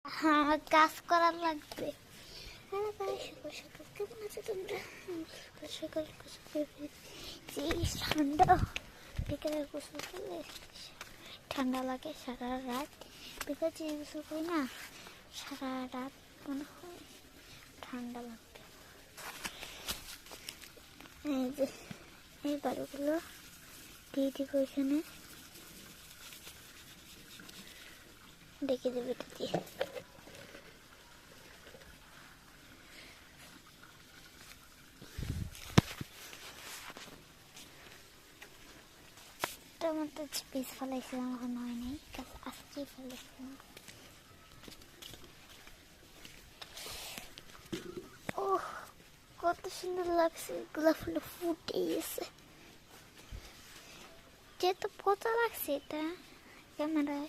হ্যাঁ, কাজ করার লাগবে। হ্যাঁ ভাই, সকাল সকাল কেমন আছে তোমরা? সকাল সকাল যে ঠান্ডা, বিকেলে গোসল করলে ঠান্ডা লাগে সারা রাত। বিকেলে যে গোসল করি না, সারা রাত মনে হয় ঠান্ডা লাগবে। এই যে এই বালুগুলো দিয়ে দিব এখানে, ডেকে দেবে এটা দিয়ে। টমেটো বীজ ফেলাইছিলাম, এখন হয় নাই, আজকেই ফেলাইছিলাম। ও কত সুন্দর লাগছে, গোলাপ ফুল ফুটে গেছে। যেহেতু পচা লাগছে এটা ক্যামেরায়,